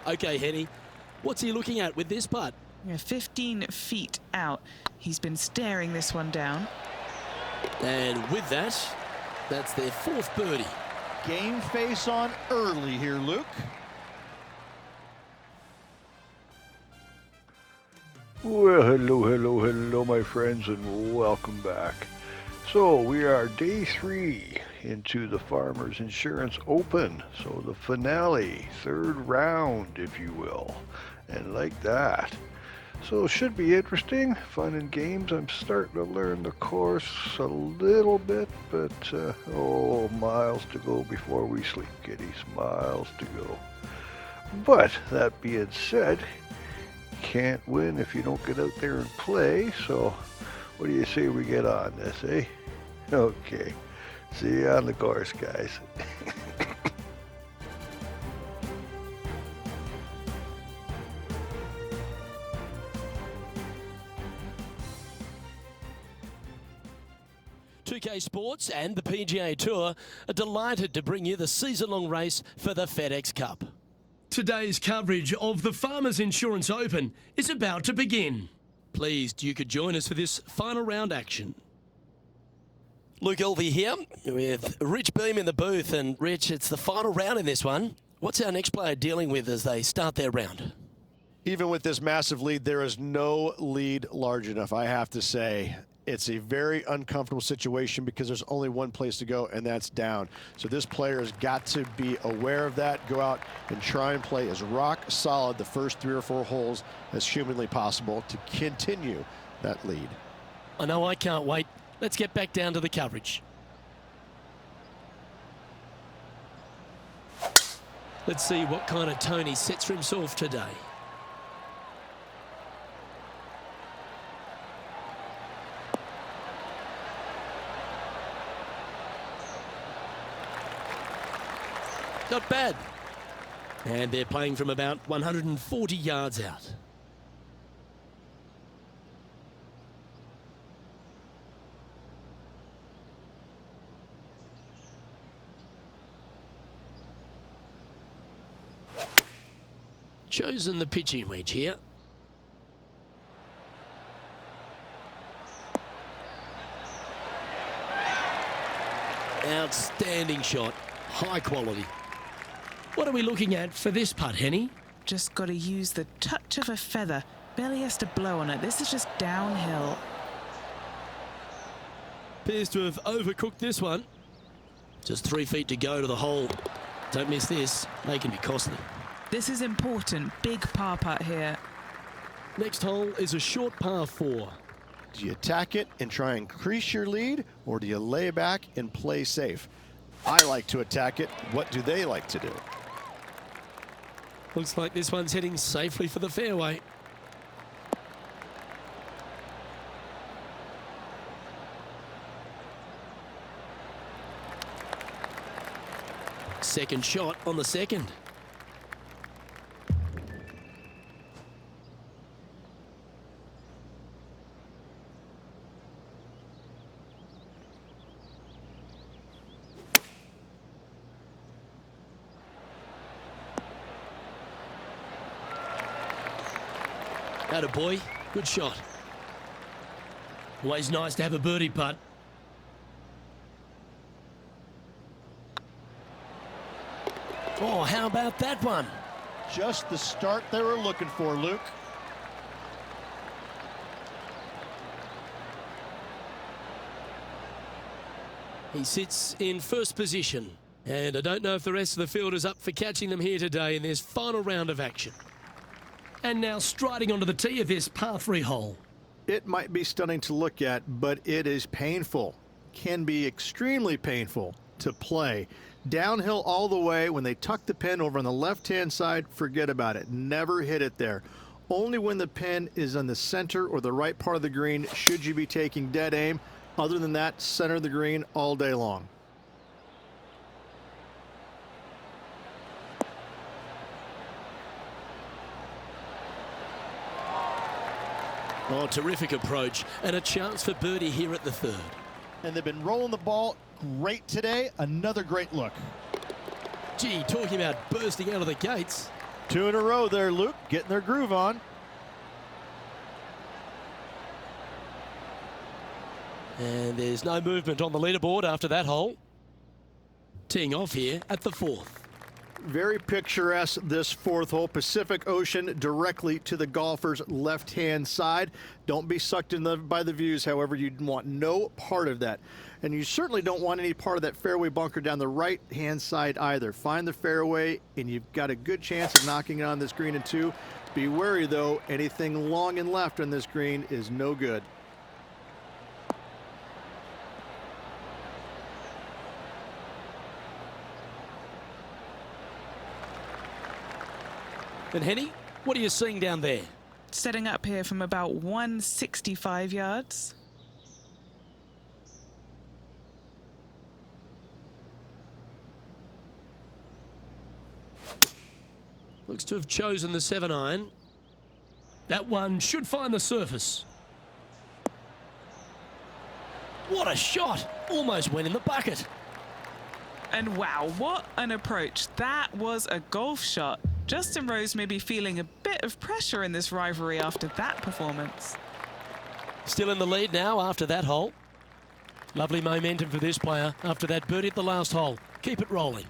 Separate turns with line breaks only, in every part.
Okay, Henny, what's he looking at with this putt?
Yeah, 15 feet out. He's been staring this one down.
And with that, that's their fourth birdie.
Game face on early here, Luke.
Well, hello, my friends, and welcome back. So, we are day 3 into the Farmers Insurance Open. So, the finale, third round, if you will. And like that. So, it should be interesting, fun and games. I'm starting to learn the course a little bit, but, miles to go before we sleep, kiddies. Miles to go. But, that being said, can't win if you don't get out there and play, so what do you say we get on this, eh? Okay, see you on the course, guys.
.2K Sports and the PGA Tour are delighted to bring you the season-long race for the FedEx Cup. Today's coverage of the Farmers Insurance Open is about to begin. Pleased you could join us for this final round action. Luke Elvey here with Rich Beam in the booth. And Rich, it's the final round in this one. What's our next player dealing with as they start their round?
Even with this massive lead, there is no lead large enough, I have to say. It's a very uncomfortable situation because there's only one place to go, and that's down. So this player has got to be aware of that, go out and try and play as rock solid the first 3 or 4 holes as humanly possible to continue that lead.
I know I can't wait. Let's get back down to the coverage. Let's see what kind of tone he sets for himself today. Not bad. And they're playing from about 140 yards out. Chosen the pitching wedge here. Outstanding shot. High quality. What are we looking at for this putt, Henny?
Just got to use the touch of a feather. Barely has to blow on it. This is just downhill.
Appears to have overcooked this one. Just 3 feet to go to the hole. Don't miss this. They can be costly.
This is important. Big par putt here.
Next hole is a short par 4.
Do you attack it and try and increase your lead, or do you lay back and play safe? I like to attack it. What do they like to do?
Looks like this one's heading safely for the fairway. Second shot on the second. Attaboy, good shot. Always nice to have a birdie putt. Oh, how about that one?
Just the start they were looking for, Luke.
He sits in first position. And I don't know if the rest of the field is up for catching them here today in this final round of action. And now striding onto the tee of this par 3 hole.
It might be stunning to look at, but it is painful. Can be extremely painful to play. Downhill all the way. When they tuck the pin over on the left-hand side, forget about it. Never hit it there. Only when the pin is on the center or the right part of the green should you be taking dead aim. Other than that, center of the green all day long.
Oh, terrific approach and a chance for birdie here at the third.
And they've been rolling the ball great today. Another great look.
Gee, talking about bursting out of the gates.
Two in a row there, Luke, getting their groove on.
And there's no movement on the leaderboard after that hole. Teeing off here at the 4th.
Very picturesque, this 4th hole. Pacific Ocean directly to the golfer's left-hand side. Don't be sucked in by the views, however. You want no part of that. And you certainly don't want any part of that fairway bunker down the right-hand side either. Find the fairway, and you've got a good chance of knocking it on this green in 2. Be wary, though. Anything long and left on this green is no good.
And Henny, what are you seeing down there?
Setting up here from about 165 yards.
Looks to have chosen the 7-iron. That one should find the surface. What a shot! Almost went in the bucket.
And wow, what an approach. That was a golf shot. Justin Rose may be feeling a bit of pressure in this rivalry after that performance.
Still in the lead now after that hole. Lovely momentum for this player after that birdie at the last hole. Keep it rolling.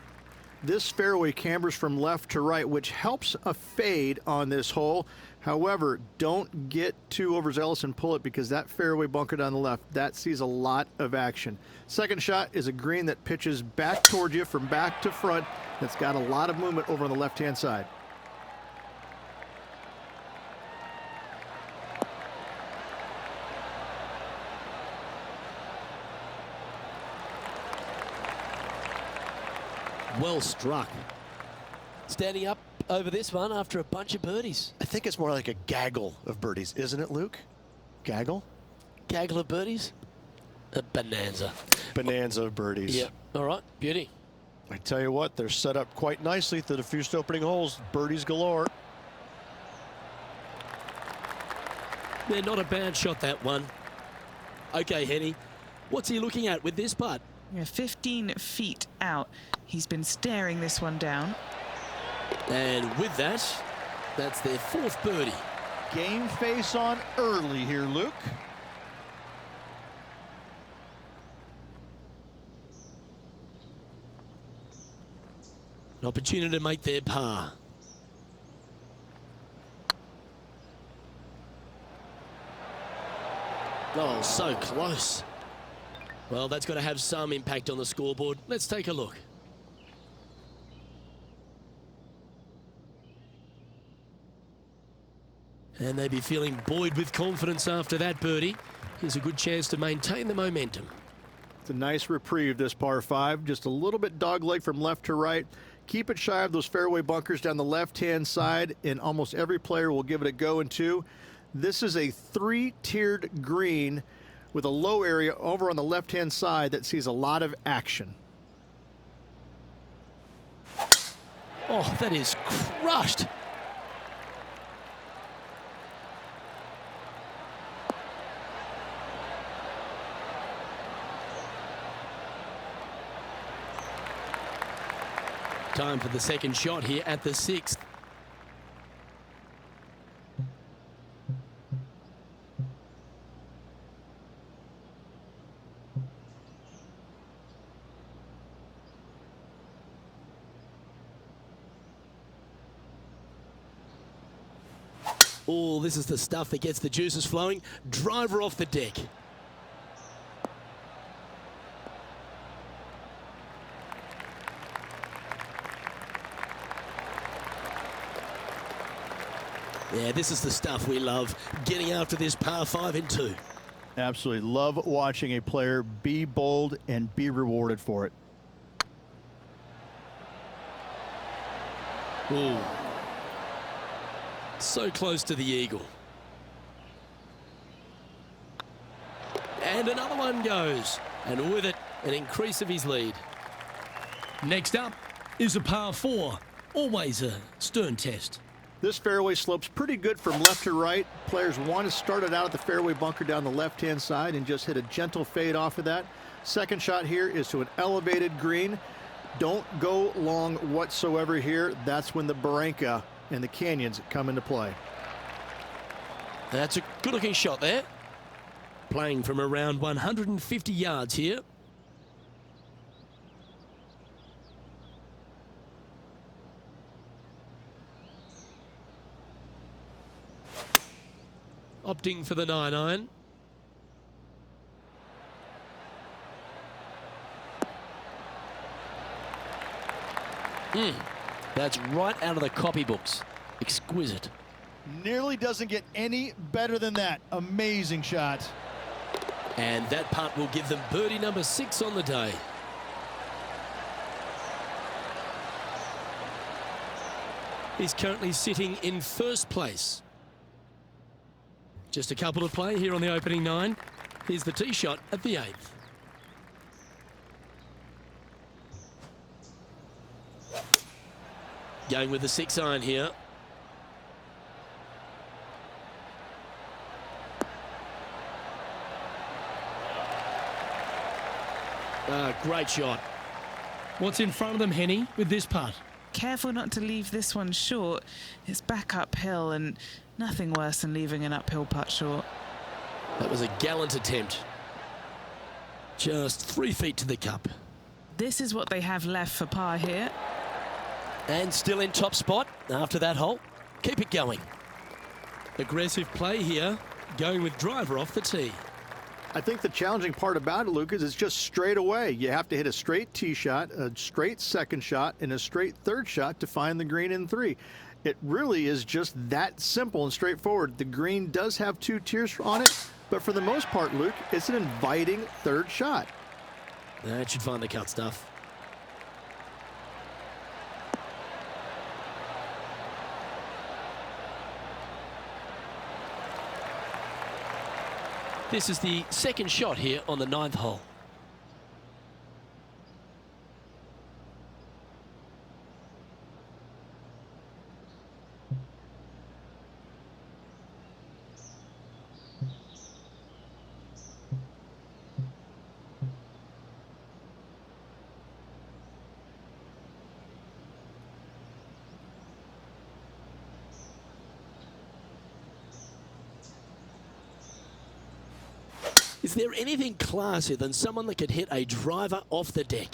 This fairway cambers from left to right, which helps a fade on this hole. However, don't get too overzealous and pull it, because that fairway bunker down the left, that sees a lot of action. Second shot is a green that pitches back towards you from back to front. That's got a lot of movement over on the left-hand side.
Well struck. Standing up over this one after a bunch of birdies.
I think it's more like a gaggle of birdies, isn't it, Luke? Gaggle?
Gaggle of birdies? A bonanza.
Bonanza of birdies.
Yeah. All right. Beauty.
I tell you what, they're set up quite nicely through the first opening holes. Birdies galore.
They're not a bad shot, that one. Okay, Henny. What's he looking at with this putt?
Yeah, 15 feet out. He's been staring this one down.
And with that, that's their 4th birdie.
Game face on early here, Luke.
An opportunity to make their par. Oh, so close. Well, that's got to have some impact on the scoreboard. Let's take a look. And they'd be feeling buoyed with confidence after that birdie. Here's a good chance to maintain the momentum.
It's a nice reprieve, this par 5. Just a little bit dogleg from left to right. Keep it shy of those fairway bunkers down the left-hand side, and almost every player will give it a go in 2. This is a 3-tiered green with a low area over on the left-hand side that sees a lot of action.
Oh, that is crushed. Time for the second shot here at the 6th. Oh, this is the stuff that gets the juices flowing. Driver off the deck. Yeah, this is the stuff we love, getting after this par 5 in 2.
Absolutely love watching a player be bold and be rewarded for it.
Ooh. So close to the eagle. And another one goes. And with it, an increase of his lead. Next up is a par 4. Always a stern test.
This fairway slopes pretty good from left to right. Players want to start it out at the fairway bunker down the left-hand side and just hit a gentle fade off of that. Second shot here is to an elevated green. Don't go long whatsoever here. That's when the barranca and the canyons come into play.
That's a good-looking shot there. Playing from around 150 yards here. Opting for the 9-iron. That's right out of the copybooks. Exquisite.
Nearly doesn't get any better than that. Amazing shot.
And that putt will give them birdie number 6 on the day. He's currently sitting in first place. Just a couple to play here on the opening 9. Here's the tee shot at the 8th. Going with the 6-iron here. Great shot. What's in front of them, Henny, with this putt?
Careful not to leave this one short. It's back uphill and nothing worse than leaving an uphill putt short.
That was a gallant attempt. Just 3 feet to the cup.
This is what they have left for par here.
And still in top spot after that hole. Keep it going. Aggressive play here, going with driver off the tee.
I think the challenging part about it, Luke, is it's just straight away. You have to hit a straight tee shot, a straight second shot, and a straight third shot to find the green in 3. It really is just that simple and straightforward. The green does have 2 tiers on it, but for the most part, Luke, it's an inviting third shot.
That should find the cut stuff. This is the second shot here on the 9th hole. Is there anything classier than someone that could hit a driver off the deck?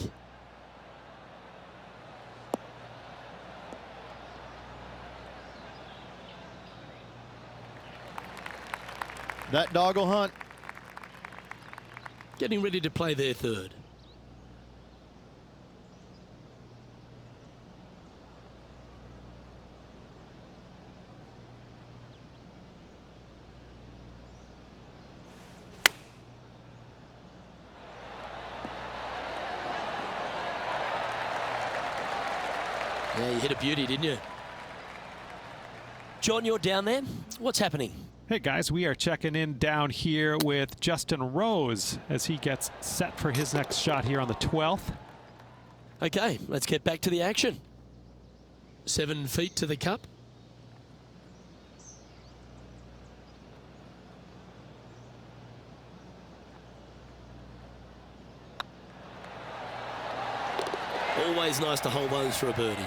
That dog will hunt.
Getting ready to play their third. Yeah, you hit a beauty, didn't you? John, you're down there. What's happening?
Hey guys, we are checking in down here with Justin Rose as he gets set for his next shot here on the 12th.
Okay, let's get back to the action. 7 feet to the cup. Always nice to hold those for a birdie.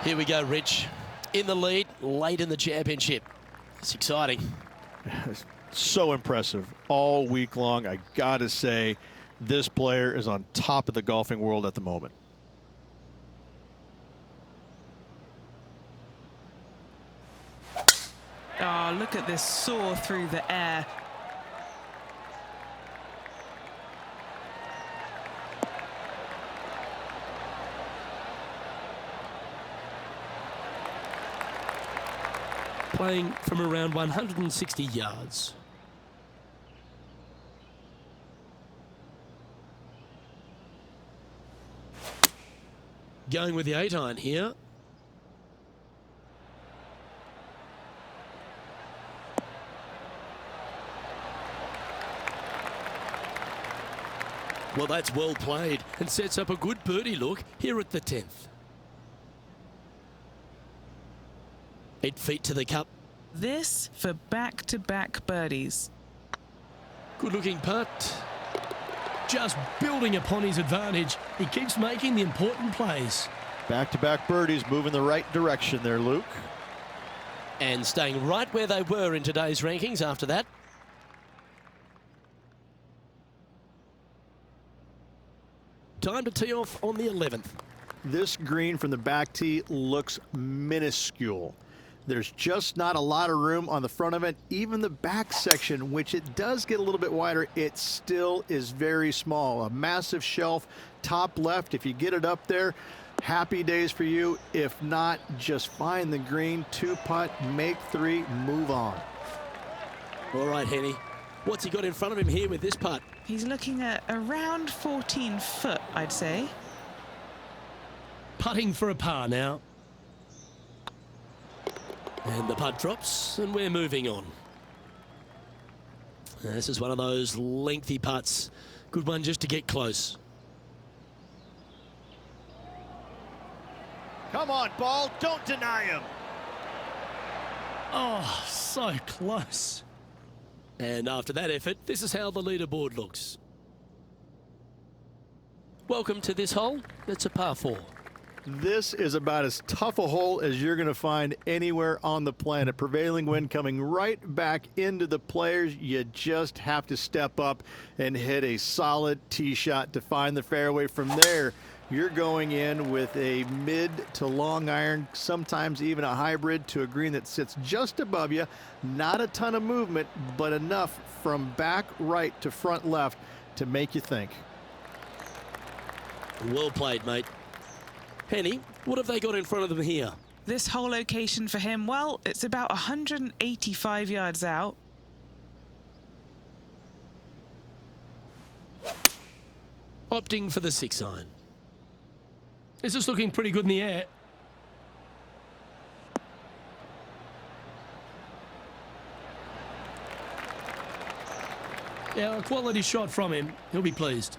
Here we go, Rich. In the lead, late in the championship. It's exciting.
So impressive all week long. I gotta say, this player is on top of the golfing world at the moment.
Oh, look at this soar through the air.
Playing from around 160 yards. Going with the 8-iron here. Well, that's well played and sets up a good birdie look here at the 10th. 8 feet to the cup.
This for back-to-back birdies.
Good looking putt. just building upon his advantage. He keeps making the important plays.
Back-to-back birdies, moving the right direction there, Luke.
And staying right where they were in today's rankings after that. Time to tee off on the 11th.
This green from the back tee looks minuscule. There's just not a lot of room on the front of it. Even the back section, which it does get a little bit wider, it still is very small. A massive shelf, top left. If you get it up there, happy days for you. If not, just find the green, 2-putt, make 3, move on.
All right, Henny. What's he got in front of him here with this putt?
He's looking at around 14 foot, I'd say.
Putting for a par now. And the putt drops, and we're moving on. This is one of those lengthy putts. Good one just to get close.
Come on, ball. Don't deny him.
Oh, so close. And after that effort, this is how the leaderboard looks. Welcome to this hole. It's a par 4.
This is about as tough a hole as you're going to find anywhere on the planet. Prevailing wind coming right back into the players. You just have to step up and hit a solid tee shot to find the fairway. From there, you're going in with a mid to long iron, sometimes even a hybrid, to a green that sits just above you. Not a ton of movement, but enough from back right to front left to make you think.
Well played, mate. Henny, what have they got in front of them here?
This whole location for him, well, it's about 185 yards out.
Opting for the 6-iron. This is looking pretty good in the air. Yeah, a quality shot from him. He'll be pleased.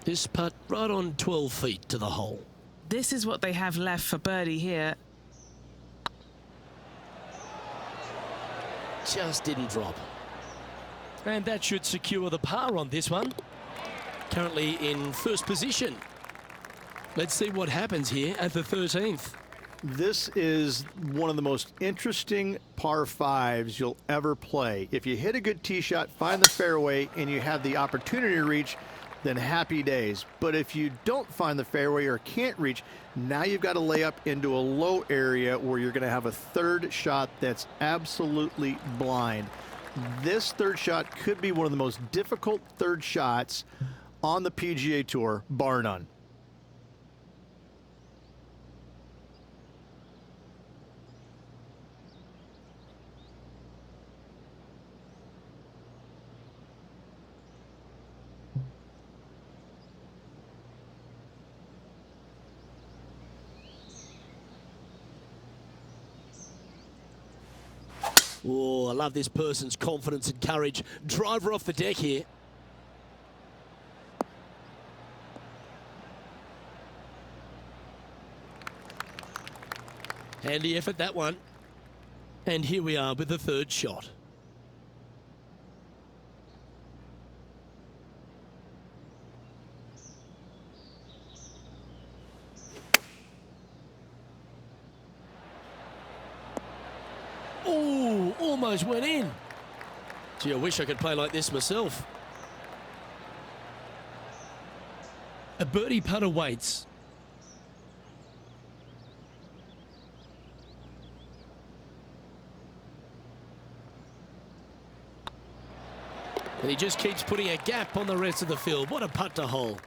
This putt right on 12 feet to the hole.
This is what they have left for birdie here.
Just didn't drop. And that should secure the par on this one. Currently in first position. Let's see what happens here at the 13th.
This is one of the most interesting par 5s you'll ever play. If you hit a good tee shot, find the fairway, and you have the opportunity to reach, then happy days. But if you don't find the fairway or can't reach, now you've got to lay up into a low area where you're going to have a third shot that's absolutely blind. This third shot could be one of the most difficult third shots on the PGA Tour, bar none.
Oh, I love this person's confidence and courage. Driver off the deck here. Handy effort, that one. And here we are with the third shot. Oh, almost went in. Gee, I wish I could play like this myself. A birdie putt awaits. And he just keeps putting a gap on the rest of the field. What a putt to hole.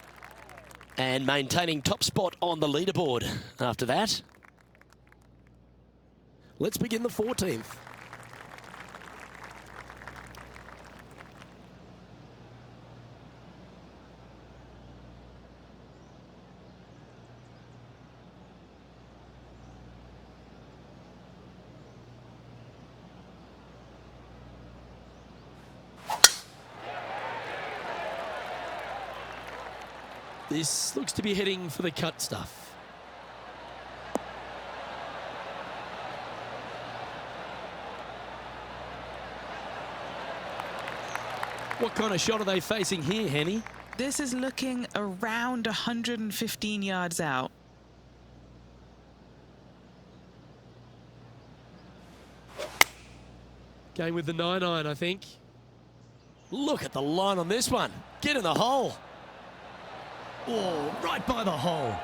And maintaining top spot on the leaderboard after that. Let's begin the 14th. This looks to be heading for the cut stuff. What kind of shot are they facing here, Henny?
This is looking around 115 yards out.
Going with the 9-iron, I think. Look at the line on this one. Get in the hole. Oh, right by the hole.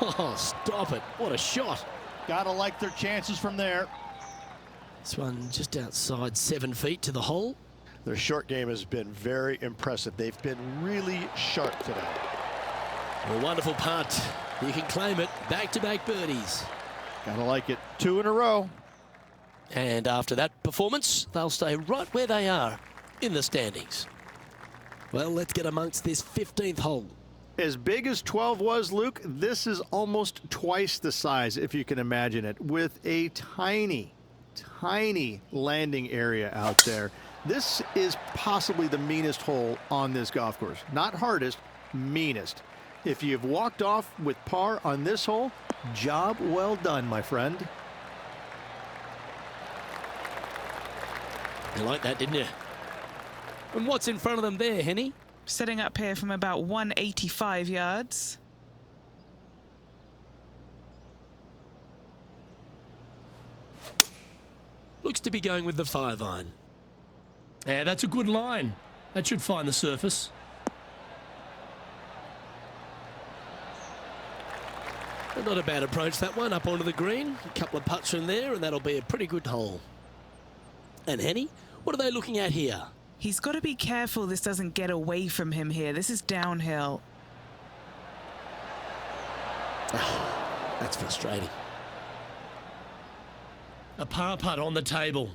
Oh, stop it. What a shot.
Gotta like their chances from there.
This one just outside 7 feet to the hole.
Their short game has been very impressive. They've been really sharp today.
A wonderful putt. You can claim it. Back-to-back birdies.
Gotta like it. 2 in a row.
And after that performance, they'll stay right where they are in the standings. Well, let's get amongst this 15th hole.
As big as 12 was, Luke, this is almost twice the size, if you can imagine it, with a tiny landing area out there. This is possibly the meanest hole on this golf course. Not hardest, meanest. If you've walked off with par on this hole, job well done, my friend.
You like that, didn't you? And what's in front of them there, Henny?
Setting up here from about 185 yards.
Looks to be going with the 5-iron. Yeah, that's a good line. That should find the surface. Not a bad approach, that one, up onto the green. A couple of putts from there, and that'll be a pretty good hole. And Henny, what are they looking at here?
He's got to be careful this doesn't get away from him here. This is downhill.
That's frustrating. A par putt on the table.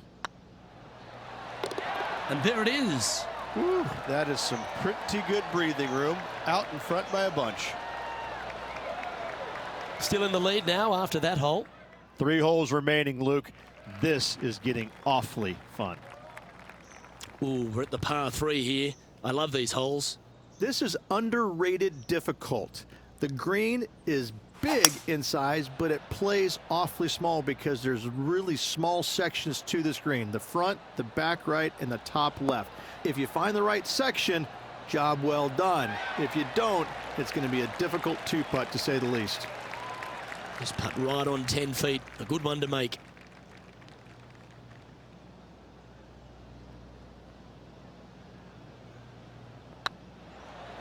And there it is.
Whew, that is some pretty good breathing room. Out in front by a bunch.
Still in the lead now after that hole.
3 holes remaining, Luke. This is getting awfully fun.
Ooh, we're at the par 3 here. I love these holes.
This is underrated difficult. The green is big in size, but it plays awfully small because there's really small sections to this green. The front, the back right, and the top left. If you find the right section, job well done. If you don't, it's going to be a difficult 2-putt to say the least.
This putt right on 10 feet. A good one to make.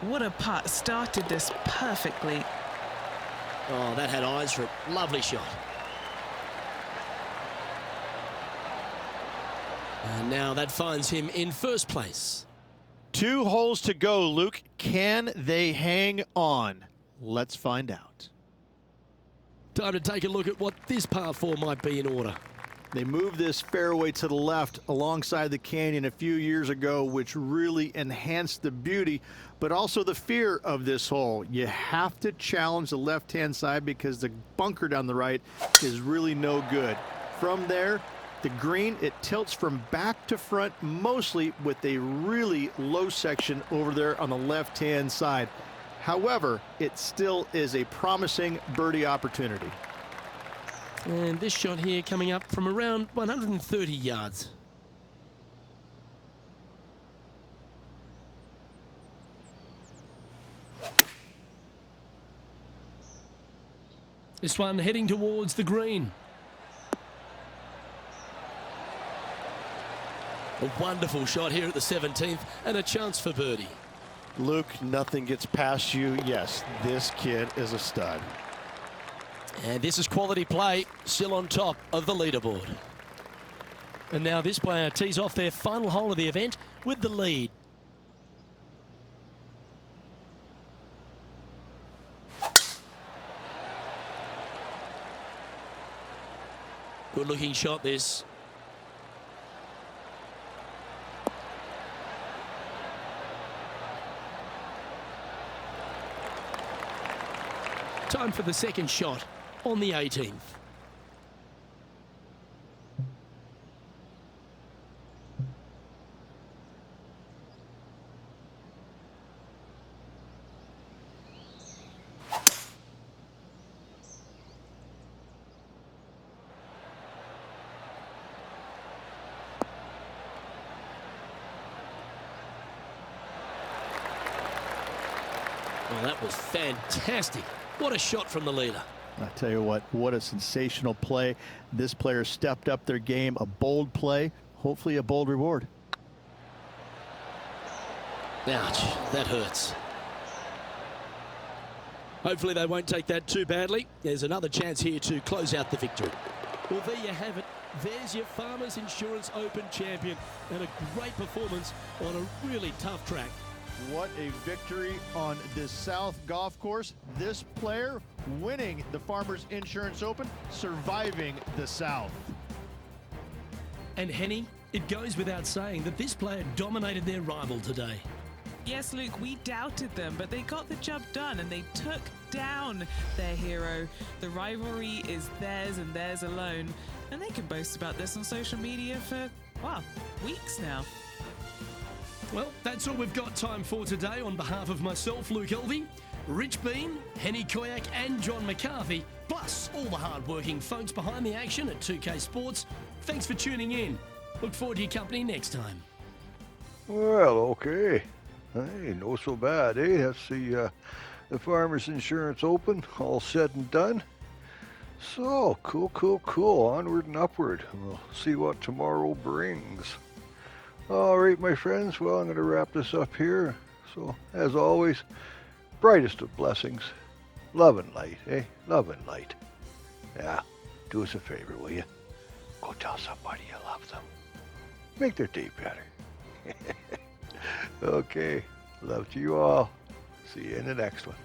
What a putt. Started this perfectly.
Oh, that had eyes for it. Lovely shot. And now that finds him in first place.
2 holes to go, Luke. Can they hang on? Let's find out.
Time to take a look at what this par 4 might be in order.
They moved this fairway to the left alongside the canyon a few years ago, which really enhanced the beauty, but also the fear of this hole. You have to challenge the left-hand side because the bunker down the right is really no good. From there, the green, it tilts from back to front, mostly with a really low section over there on the left-hand side. However, it still is a promising birdie opportunity.
And this shot here coming up from around 130 yards. This one heading towards the green. A wonderful shot here at the 17th and a chance for birdie.
Luke, nothing gets past you. Yes, this kid is a stud.
And this is quality play, still on top of the leaderboard. And now this player tees off their final hole of the event with the lead. Good looking shot this. Time for the second shot on the 18th. Well, that was fantastic. What a shot from the leader.
I tell you what a sensational play. This player stepped up their game, a bold play, hopefully a bold reward.
Ouch, that hurts. Hopefully they won't take that too badly. There's another chance here to close out the victory. Well, there you have it. There's your Farmers Insurance Open champion, and a great performance on a really tough track.
What a victory on this South golf course. This player winning the Farmers Insurance Open, surviving the South.
And Henny, it goes without saying that this player dominated their rival today.
Yes, Luke, we doubted them, but they got the job done and they took down their hero. The rivalry is theirs and theirs alone, and they can boast about this on social media for, well, weeks now.
Well, that's all we've got time for today. On behalf of myself, Luke Elvey, Rich Bean, Henny Koyak and John McCarthy, plus all the hard-working folks behind the action at 2K Sports, thanks for tuning in. Look forward to your company next time.
Well, okay. Hey, no so bad, eh? That's the Farmers Insurance Open, all said and done. So, cool. Onward and upward. We'll see what tomorrow brings. All right, my friends. Well, I'm going to wrap this up here. So, as always, brightest of blessings. Love and light, eh? Love and light. Yeah, do us a favor, will you? Go tell somebody you love them. Make their day better. Okay, love to you all. See you in the next one.